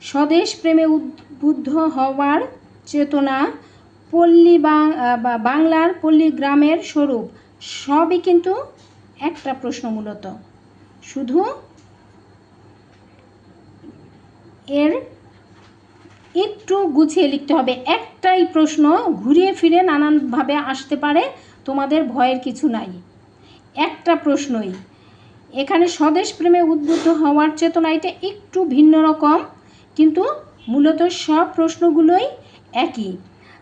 স্বদেশ প্রেমে উদ্বুদ্ধ হওয়ার চেতনা। বাংলার পল্লী গ্রামের স্বরূপ। সবই কিন্তু একটা প্রশ্ন, মূলত শুধু এর একটু গুছিয়ে লিখতে হবে। একটাই প্রশ্ন ঘুরিয়ে ফিরে নানানভাবে আসতে পারে, তোমাদের ভয়ের কিছু নাই, একটা প্রশ্নই। এখানে স্বদেশ প্রেমে উদ্বুদ্ধ হওয়ার চেতনা, এটা একটু ভিন্ন রকম, কিন্তু মূলত সব প্রশ্নগুলোই একই।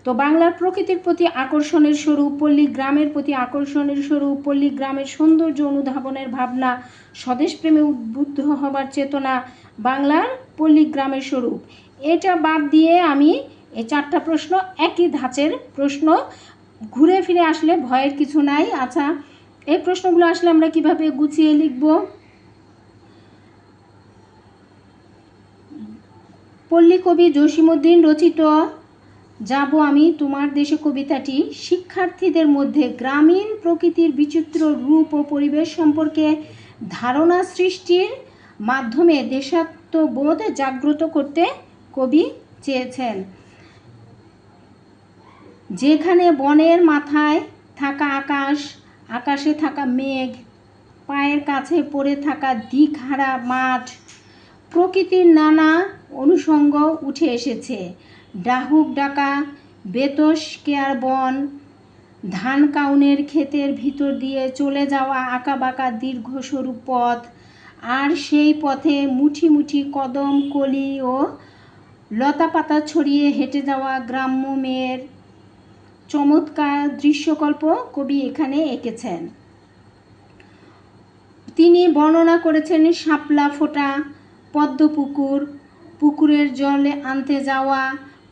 তো বাংলার প্রকৃতির প্রতি আকর্ষণের স্বরূপ, পল্লী গ্রামের প্রতি আকর্ষণের স্বরূপ, পল্লী গ্রামের সৌন্দর্য অনুধাবনের ভাবনা, স্বদেশ প্রেমে উদ্বুদ্ধ হবার চেতনা, বাংলার পল্লীগ্রামের স্বরূপ। এটা বাদ দিয়ে আমি এই 4টা প্রশ্ন একই ধাঁচের প্রশ্ন, ঘুরে ফিরে আসলে ভয়ের কিছু নাই। আচ্ছা, এই প্রশ্নগুলো আসলে আমরা কিভাবে গুছিয়ে লিখব? পল্লী কবি জসীমউদ্দীন রচিত যাব আমি তোমার দেশে কবিতাটি শিক্ষার্থীদের মধ্যে গ্রামীণ প্রকৃতির বিচিত্র রূপ ও পরিবেশ সম্পর্কে ধারণা সৃষ্টির মাধ্যমে দেশাত্মবোধ জাগ্রত করতে কবি চেয়েছেন। যেখানে বনের মাথায় থাকা আকাশ, আকাশে থাকা মেঘ, পায়ের কাছে পড়ে থাকা দিকহারা মাঠ, প্রকৃতির নানা অনুষঙ্গ উঠে এসেছে। ডাহুক ডাকা বেতসকেয়ার বন, ধান কাউনের ক্ষেতের ভিতর দিয়ে চলে যাওয়া আঁকাবাঁকা দীর্ঘ সরু পথ, আর সেই পথে মুঠি মুঠি কদম কলি ও লতাপাতা ছড়িয়ে হেঁটে যাওয়া গ্রাম্য মেয়ের চমৎকার দৃশ্যকল্প কবি এখানে এঁকেছেন। তিনি বর্ণনা করেছেন শাপলা ফোটা পদ্ম পুকুর, পুকুরের জলে আনতে যাওয়া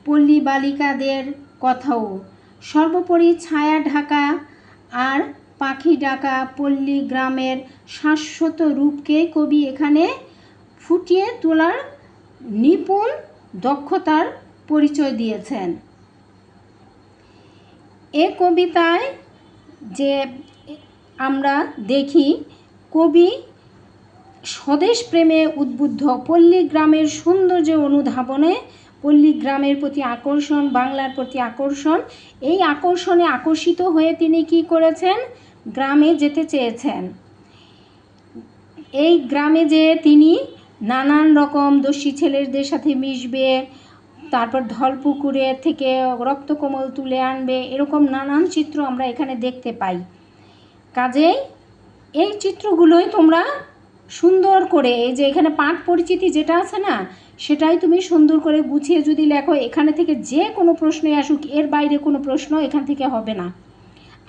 পল্লী বালিকাদের কথাও। সর্বোপরি ছায়া ঢাকা আর পাখি ডাকা পল্লী গ্রামের শাশ্বত রূপকে কবি এখানে ফুটিয়ে তোলার নিপুণ দক্ষতার পরিচয় দিয়েছেন। এ কবিতায় যে আমরা দেখি কবি স্বদেশ প্রেমে উদ্বুদ্ধ, পল্লী গ্রামের সৌন্দর্য অনুধাবনে পল্লী গ্রামের প্রতি আকর্ষণ, বাংলার প্রতি আকর্ষণ, এই আকর্ষণে আকর্ষিত হয়ে তিনি কি করেছেন? গ্রামে যেতে চেয়েছেন। এই গ্রামে যে তিনি নানান রকম দস্যি ছেলেদের সাথে মিশবে, তারপর ধলপুকুরে থেকে রক্তকমল তুলে আনবে, এরকম নানান চিত্র আমরা এখানে দেখতে পাই। কাজেই এই চিত্রগুলোই তোমরা সুন্দর করে, এই যে এখানে পাঠ পরিচিতি যেটা আছে না, সেটাই তুমি সুন্দর করে গুছিয়ে যদি লেখো, এখানে থেকে যে কোনো প্রশ্নে আসুক, এর বাইরে কোনো প্রশ্ন এখান থেকে হবে না।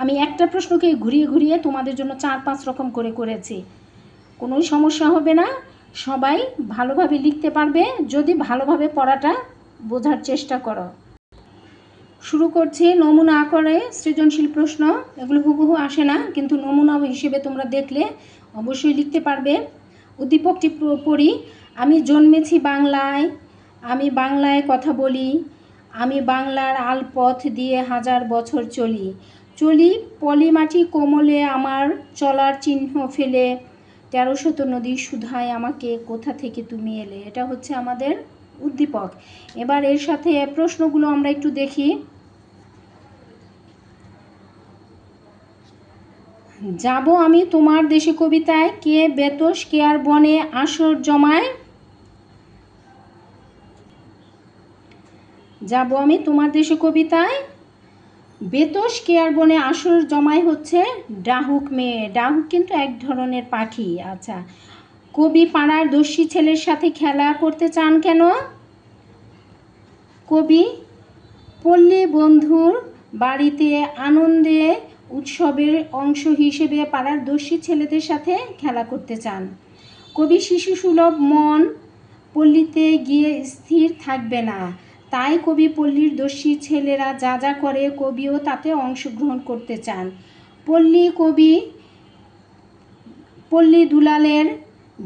আমি একটা প্রশ্নকে ঘুরিয়ে ঘুরিয়ে তোমাদের জন্য 4-5 রকম করে করেছি, কোনো সমস্যা হবে না। সবাই ভালোভাবে লিখতে পারবে যদি ভালোভাবে পড়াটা বোঝার চেষ্টা করো। শুরু করছি নমুনা আকারে সৃজনশীল প্রশ্ন। এগুলো হুবহু আসে না, কিন্তু নমুনা হিসেবে তোমরা দেখলে অবশ্যই লিখতে পারবে। উদ্দীপকটি পড়ি। আমি জন্মেছি বাংলায়, আমি বাংলায় কথা বলি, আমি বাংলার আলপথ দিয়ে 1000 বছর চলি, চলি পলিমাটি কোমলে আমার চলার চিহ্ন ফেলে, 13শত নদী সুধায় আমাকে কোথা থেকে তুমি এলে। এটা হচ্ছে আমাদের উদ্দীপক। এবার এর সাথে প্রশ্নগুলো আমরা একটু দেখি। যাব আমি তোমার দেশে কবিতায় কে বেতসকেয়ার বনে আসর জমায়? যাব আমি তোমার দেশে কবিতায় বেতসকেয়ার বনে আসর জমায় হচ্ছে ডাহুক মেয়ে। ডাহুক কিন্তু এক ধরনের পাখি। আচ্ছা, কবি পাড়ার দস্যি ছেলের সাথে খেলা করতে চান কেন? কবি পল্লী বন্ধুর বাড়িতে আনন্দে উৎসবের অংশ হিসেবে পাড়ার দস্যি ছেলেদের সাথে খেলা করতে চান। কবি শিশুসুলভ মন পল্লীতে গিয়ে স্থির থাকবে না, তাই কবি পল্লীর দস্যি ছেলেরা যা যা করে কবিও তাতে অংশগ্রহণ করতে চান। পল্লী দুলালের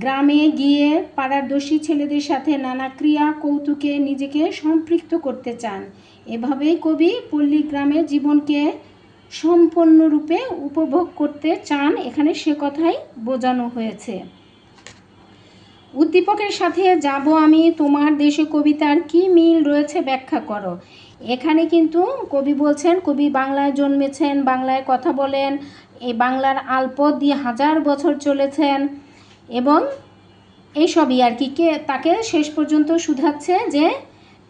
গ্রামে গিয়ে পাড়ার দস্যি ছেলেদের সাথে নানা ক্রিয়া কৌতুকে নিজেকে সম্পৃক্ত করতে চান। এভাবেই কবি পল্লী গ্রামের জীবনকে সম্পূর্ণরূপে উপভোগ করতে চান, এখানে সে কথাই বোঝানো হয়েছে। উদ্দীপকের সাথে যাব আমি তোমার দেশে কবিতার কি মিল রয়েছে ব্যাখ্যা করো। এখানে কিন্তু কবি বলছেন কবি বাংলায় জন্মেছেন, বাংলায় কথা বলেন, এই বাংলার আলপথ দিয়ে 1000 বছর চলেছেন, এবং এইসবই আর কি কে তাকে শেষ পর্যন্ত শুধাচ্ছে যে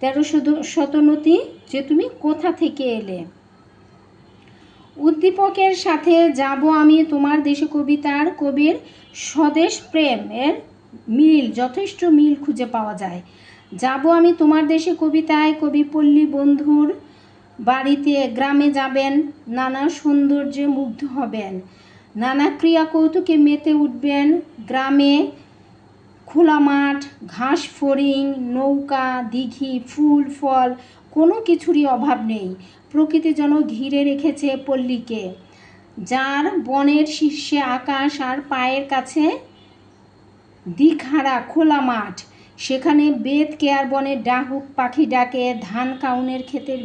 13শত নদী যে তুমি কোথা থেকে এলে। উদ্দীপকের সাথে যাব আমি তোমার দেশে কবিতার কবির স্বদেশ প্রেমের মিল, যথেষ্ট মিল খুঁজে পাওয়া যায়। যাব আমি তোমার দেশে কবিতায় কবি পল্লী বন্ধুর বাড়িতে গ্রামে যাবেন, নানা সৌন্দর্যে মুগ্ধ হবেন, নানা ক্রিয়া কৌতুকে মেতে উঠবেন, গ্রামে খোলা মাঠ, ঘাস ফড়িং, নৌকা, দিঘি, ফুল ফল কোনো কিছুরই অভাব নেই। প্রকৃতি যেন ঘিরে রেখেছে পল্লীকে, যার বনের শীর্ষে আকাশ আর পায়ের কাছে দিকহারা খোলা মাঠ। সেখানে বেত কেয়ার বনের ডাহুক পাখি ডাকে, ধান কাউনের ক্ষেতের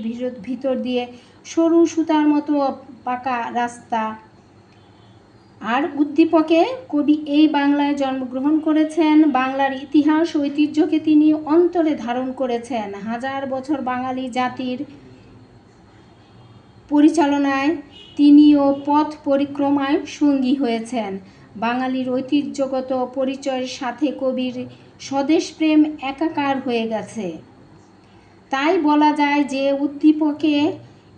ভিতর দিয়ে সরু সুতার মতো পাকা রাস্তা। আর উদ্দীপকে কবি এই বাংলায় জন্মগ্রহণ করেছেন। বাংলার ইতিহাস ঐতিহ্যকে তিনি অন্তরে ধারণ করেছেন। হাজার বছর বাঙালি জাতির পরিচালনায় তিনিও পথ পরিক্রমায় সঙ্গী হয়েছেন। বাঙালির ঐতিহ্যগত পরিচয়ের সাথে কবির স্বদেশপ্রেম একাকার হয়ে গেছে। তাই বলা যায় যে উদ্দীপকে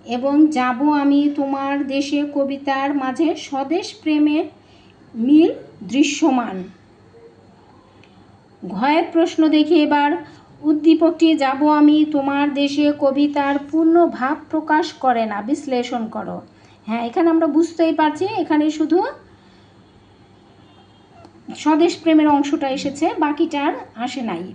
এবং যাব আমি তোমার দেশে কবিতার মাঝে স্বদেশ প্রেমের মিল দৃশ্যমান। ঘয়ের প্রশ্ন দেখি এবার। উদ্দীপকটি যাব আমি তোমার দেশে কবিতার পূর্ণ ভাব প্রকাশ করে না, বিশ্লেষণ করো। হ্যাঁ, এখানে আমরা বুঝতেই পারছি এখানে শুধু স্বদেশ প্রেমের অংশটা এসেছে, বাকিটার আসে নাই।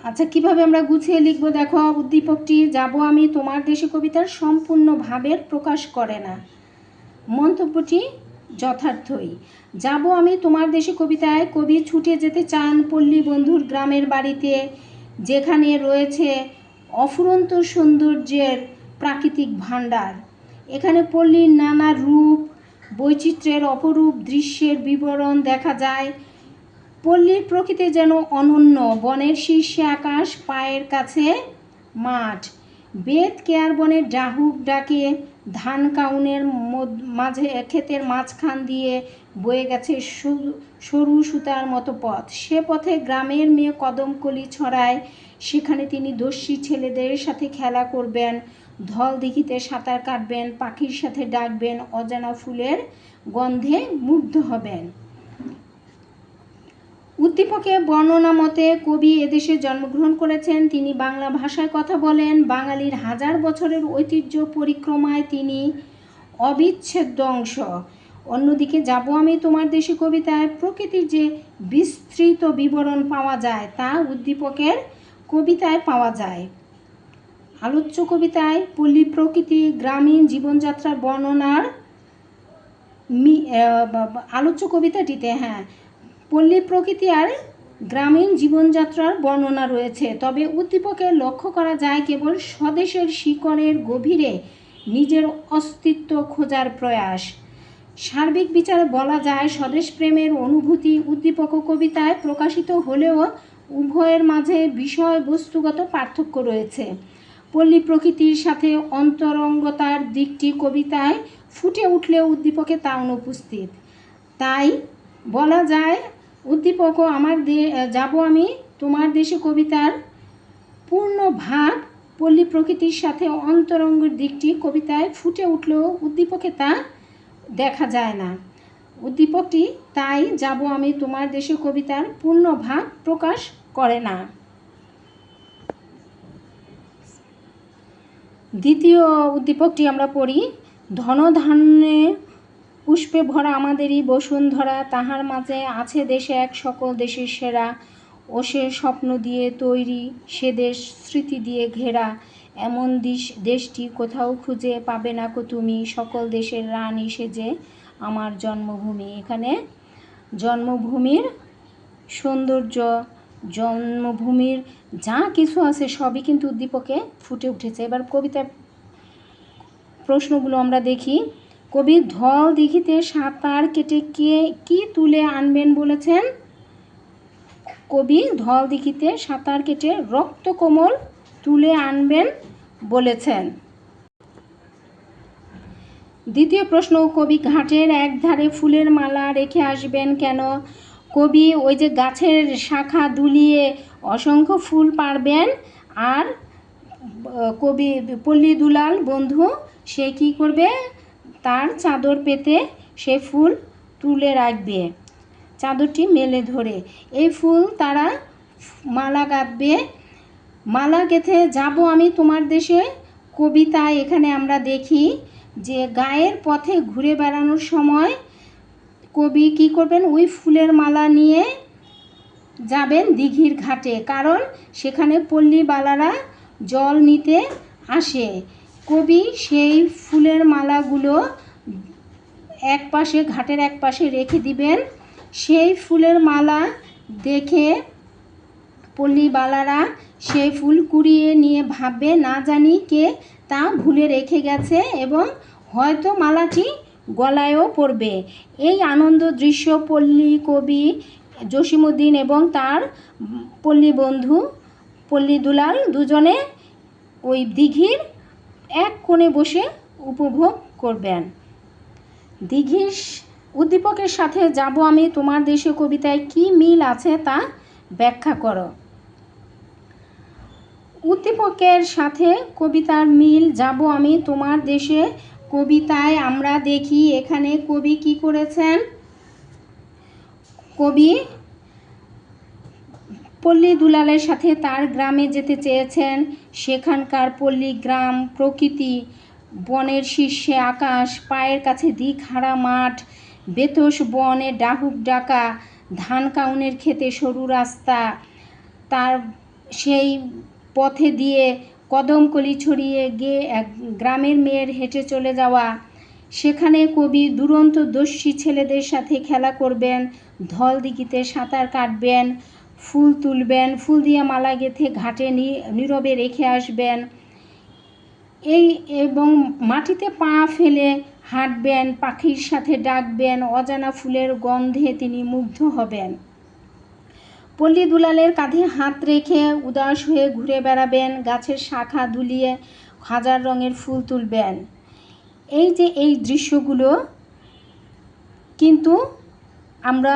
আচ্ছা, কিভাবে আমরা গুছিয়ে লিখব দেখো। উদ্দীপকটি যাব আমি তোমার দেশে কবিতার সম্পূর্ণ ভাবের প্রকাশ করে না। মন্তব্যটি যথার্থই। যাব আমি তোমার দেশে কবিতায় কবি ছুটে যেতে চান পল্লী বন্ধুর গ্রামের বাড়িতে, যেখানে রয়েছে অফুরন্ত সৌন্দর্যের প্রাকৃতিক ভাণ্ডার। এখানে পল্লীর নানা রূপ বৈচিত্র্যের অপরূপ দৃশ্যের বিবরণ দেখা যায়। পল্লীর প্রকৃতি যেন অনন্য, বনের শীর্ষে আকাশ, পায়ের কাছে মাঠ। বেত কেয়ার বনের ডাহুক ডাকে, ধান কাউনের মাঝে ক্ষেতের মাঝখান দিয়ে বয়ে গেছে সরু সুতার মতো পথ। সে পথে গ্রামের মেয়ে কদমকলি ছড়ায়, সেখানে তিনি দস্যি ছেলেদের সাথে খেলা করবেন, ধল দিঘিতে সাঁতার কাটবেন, পাখির সাথে ডাকবেন, অজানা ফুলের গন্ধে মুগ্ধ হবেন। উদ্দীপকে বর্ণনা মতে কবি এদেশে জন্মগ্রহণ করেছেন, তিনি বাংলা ভাষায় কথা বলেন, বাঙালির হাজার বছরের ঐতিহ্য পরিক্রমায় তিনি অবিচ্ছেদ্য অংশ। অন্যদিকে যাব আমি তোমার দেশে কবিতায় প্রকৃতির যে বিস্তৃত বিবরণ পাওয়া যায় তা উদ্দীপকের কবিতায় পাওয়া যায়। আলোচ্য কবিতায় পল্লী প্রকৃতি, গ্রামীণ জীবনযাত্রার বর্ণনার আলোচ্য কবিতাটিতে পল্লী প্রকৃতি আর গ্রামীণ জীবনযাত্রার বর্ণনা রয়েছে। তবে উদ্দীপকে লক্ষ্য করা যায় কেবল স্বদেশের শিকড়ের গভীরে নিজের অস্তিত্ব খোঁজার প্রয়াস। সার্বিক বিচারে বলা যায় স্বদেশ প্রেমের অনুভূতি উদ্দীপক কবিতায় প্রকাশিত হলেও উভয়ের মাঝে বিষয়বস্তুগত পার্থক্য রয়েছে। পল্লী প্রকৃতির সাথে অন্তরঙ্গতার দিকটি কবিতায় ফুটে উঠলেও উদ্দীপকে তা অনুপস্থিত। তাই বলা যায় উদ্দীপকও যাব আমি তোমার দেশে কবিতার পূর্ণ ভাব পল্লী প্রকৃতির সাথে অন্তরঙ্গের দিকটি কবিতায় ফুটে উঠলেও উদ্দীপকে তা দেখা যায় না। উদ্দীপকটি তাই যাব আমি তোমার দেশে কবিতার পূর্ণ ভাব প্রকাশ করে না। দ্বিতীয় উদ্দীপকটি আমরা পড়ি। ধনধান্যে পুষ্পে ভরা আমাদেরই বসুন্ধরা, তাহার মাঝে আছে দেশে এক সকল দেশের সেরা, ও সে স্বপ্ন দিয়ে তৈরি, সে দেশ স্মৃতি দিয়ে ঘেরা, এমন দেশটি কোথাও খুঁজে পাবে না কো তুমি, সকল দেশের রানী সেজে আমার জন্মভূমি। এখানে জন্মভূমির সৌন্দর্য, জন্মভূমির যা কিছু আছে সবই কিন্তু উদ্দীপকে ফুটে উঠেছে। এবার কবিতার প্রশ্নগুলো আমরা দেখি। কবি ধল দিঘিতে সাঁতার কেটে কি তুলে আনবেন বলেছেন? কবি ধল দিঘিতে সাঁতার কেটে রক্তকমল তুলে আনবেন বলেছেন। দ্বিতীয় প্রশ্ন, কবি ঘাটের একধারে ফুলের মালা রেখে আসবেন কেন? কবি ওই যে গাছের শাখা দুলিয়ে অসংখ্য ফুল পাড়বেন, আর কবি পল্লী দুলাল বন্ধু সে কী করবে, তার চাদর পেতে সে ফুল তুলে রাখবে, চাদরটি মেলে ধরে। এই ফুল তারা মালা গাঁথবে। মালা গেঁথে যাব আমি তোমার দেশে কবিতায় এখানে আমরা দেখি যে গায়ের পথে ঘুরে বেড়ানোর সময় কবি কী করবেন, ওই ফুলের মালা নিয়ে যাবেন দিঘির ঘাটে, কারণ সেখানে পল্লীবালারা জল নিতে আসে। কবি সেই ফুলের মালাগুলো এক পাশে, ঘাটের এক পাশে রেখে দিবেন। সেই ফুলের মালা দেখে পল্লীবালারা সেই ফুল কুড়িয়ে নিয়ে ভাববে না জানি কে তা ভুলে রেখে গেছে, এবং হয়তো মালাটি গলায়ও পড়বে। এই আনন্দ দৃশ্য পল্লী কবি জসীমউদ্দীন এবং তার পল্লী বন্ধু পল্লী দুলাল দুজনে ওই দিঘির এক কোণে বসে উপভোগ করবেন। দিঘির উদ্দীপকের সাথে যাব আমি তোমার দেশে কবিতায় কি মিল আছে তা ব্যাখ্যা করো। উদ্দীপকের সাথে কবিতার মিল, যাব আমি তোমার দেশে কবিতায় আমরা দেখি এখানে কবি কি করেছেন, কবি পল্লী দুলালের সাথে তার গ্রামে যেতে চেয়েছেন। সেখানকার পল্লী গ্রাম, প্রকৃতি, বনের শীর্ষে আকাশ, পায়ের কাছে দিকহারা মাঠ, বেতস বনে ডাহুক ডাকা, ধান কাউনের খেতে সরু রাস্তা, তার সেই পথে দিয়ে কদমকলি ছড়িয়ে গিয়ে এক গ্রামের মেয়ের হেঁটে চলে যাওয়া। সেখানে কবি দুরন্ত দস্যি ছেলেদের সাথে খেলা করবেন, ধল দিঘিতে সাঁতার কাটবেন, ফুল তুলবেন, ফুল দিয়ে মালা গেঁথে ঘাটে নীরবে রেখে আসবেন, এবং মাটিতে পা ফেলে হাঁটবেন, পাখির সাথে ডাকবেন, অজানা ফুলের গন্ধে তিনি মুগ্ধ হবেন। পল্লী দুলালের কাঁধে হাত রেখে উদাস হয়ে ঘুরে বেড়াবেন, গাছের শাখা দুলিয়ে হাজার রঙের ফুল তুলবেন। এই যে এই দৃশ্যগুলো কিন্তু আমরা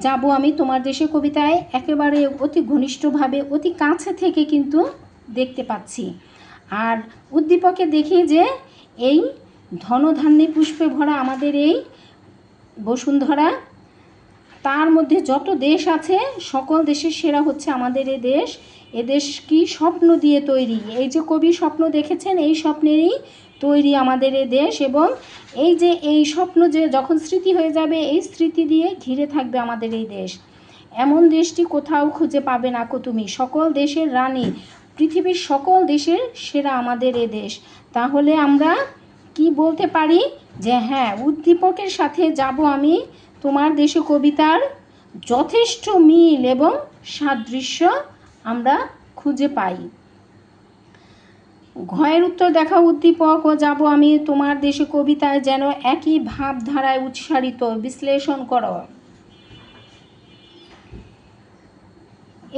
যাব আমি তোমার দেশে কবিতায় একেবারে অতি ঘনিষ্ঠভাবে, অতি কাছে থেকে কিন্তু দেখতে পাচ্ছি। আর উদ্দীপকে দেখি যে এই ধনধান্যে পুষ্পে ভরা আমাদের এই বসুন্ধরা, তার মধ্যে যত দেশ আছে সকল দেশের সেরা হচ্ছে আমাদের এ দেশ। এদেশ কি স্বপ্ন দিয়ে তৈরি, এই যে কবি স্বপ্ন দেখেছেন এই স্বপ্নেরই তৈরি আমাদের এ দেশ, এবং এই যে এই স্বপ্ন যে যখন স্মৃতি হয়ে যাবে এই স্মৃতি দিয়ে ঘিরে থাকবে আমাদের এই দেশ। এমন দেশটি কোথাও খুঁজে পাবে না কো তুমি, সকল দেশের রানী, পৃথিবীর সকল দেশের সেরা আমাদের এ দেশ। তাহলে আমরা কি বলতে পারি যে হ্যাঁ, উদ্দীপকের সাথে যাব আমি তোমার দেশে কবিতার যথেষ্ট মিল এবং সাদৃশ্য আমরা খুঁজে পাই। ঘয়ের উত্তর দেখা, উদ্দীপক ও যাব আমি তোমার দেশে কবিতায় যেন একই ভাবধারায় উচ্চারিত, বিশ্লেষণ করো।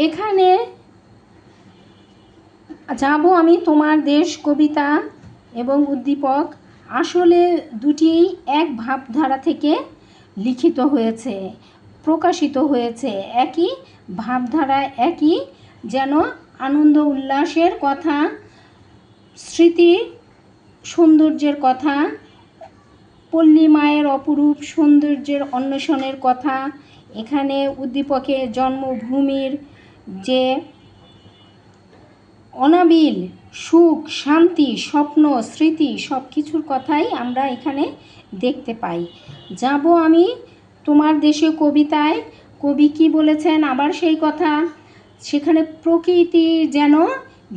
এখানে যাব আমি তোমার দেশ কবিতা এবং উদ্দীপক আসলে দুটি এক ভাবধারা থেকে লিখিত হয়েছে, প্রকাশিত হয়েছে। একই ভাবধারায়, একই যেন আনন্দ উল্লাসের কথা, স্মৃতি সৌন্দর্যের কথা, পল্লী মায়ের অপরূপ সৌন্দর্যের অন্বেষণের কথা। এখানে উদ্দীপকে জন্মভূমির যে অনাবিল সুখ, শান্তি, স্বপ্ন, স্মৃতি সব কিছুর কথাই আমরা এখানে দেখতে পাই। যাব আমি তোমার দেশে কবিতায় কবি কি বলেছেন আবার সেই কথা, সেখানে প্রকৃতি যেন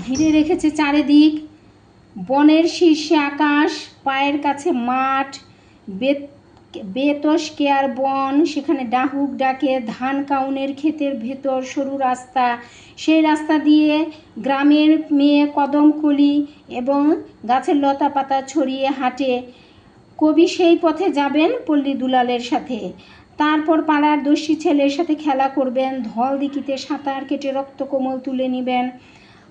ঘিরে রেখেছে চারিদিক, বনের শীর্ষে আকাশ, পায়ের কাছে মাঠ, বেতস কেয়ার বন, সেখানে ডাহুক ডাকে, ধান কাউনের ক্ষেতের ভেতর সরু রাস্তা, সেই রাস্তা দিয়ে গ্রামের মেয়ে কদমকলি এবং গাছের লতা পাতা ছড়িয়ে হাঁটে। কবি সেই পথে যাবেন পল্লী দুলালের সাথে, তারপর পাড়ার দস্যি ছেলের সাথে খেলা করবেন, ধল দিঘিতে সাঁতার কেটে রক্তকোমল তুলে নেবেন,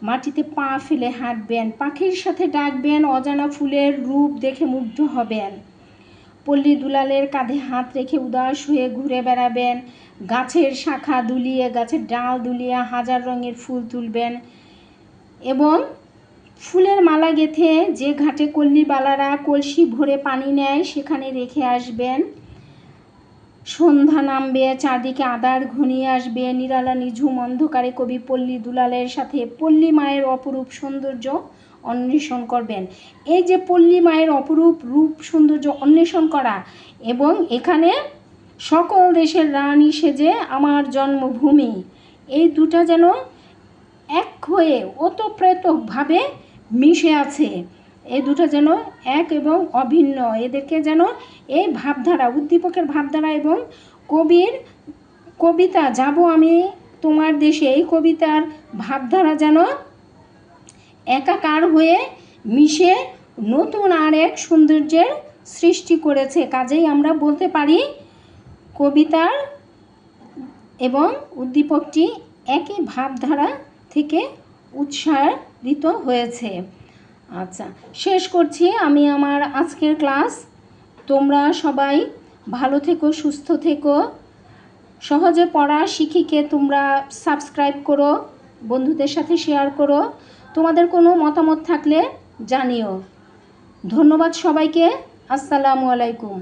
মাটিতে পা ফেলে হাঁটবেন, পাখির সাথে ডাকবেন, অজানা ফুলের রূপ দেখে মুগ্ধ হবেন। পল্লী দুলালের কাঁধে হাত রেখে উদাস হয়ে ঘুরে বেড়াবেন, গাছের শাখা দুলিয়ে, গাছের ডাল দুলিয়ে হাজার রঙের ফুল তুলবেন, এবং ফুলের মালা গেঁথে যে ঘাটে কল্লীবালারা কলসি ভরে পানি নেয় সেখানে রেখে আসবেন। সন্ধ্যা নামবে, চারদিকে আঁধার ঘনিয়ে আসবে, নিরালা নিঝুম অন্ধকারে কবি পল্লী দুলালের সাথে পল্লী মায়ের অপরূপ সৌন্দর্য অন্বেষণ করবেন। এই যে পল্লী মায়ের অপরূপ রূপ সৌন্দর্য অন্বেষণ করা, এবং এখানে সকল দেশের রানী সেজে আমার জন্মভূমি, এই দুটা যেন এক হয়ে ওতপ্রোতভাবে মিশে আছে। এই দুটো যেন এক এবং অভিন্ন, এদেরকে যেন এই ভাবধারা, উদ্দীপকের ভাবধারা এবং কবির কবিতা যাব আমি তোমার দেশে, এই কবিতার ভাবধারা যেন একাকার হয়ে মিশে নতুন আর এক সৌন্দর্যের সৃষ্টি করেছে। কাজেই আমরা বলতে পারি কবিতার এবং উদ্দীপকটি একই ভাবধারা থেকে উৎসারিত হয়েছে। আচ্ছা, শেষ করছি আমি আমার আজকের ক্লাস। তোমরা সবাই ভালো থেকো, সুস্থ থেকো। সহজে পড়া শিখিকে তোমরা সাবস্ক্রাইব করো, বন্ধুদের সাথে শেয়ার করো। তোমাদের কোনো মতামত থাকলে জানিও। ধন্যবাদ সবাইকে। আসসালামু আলাইকুম।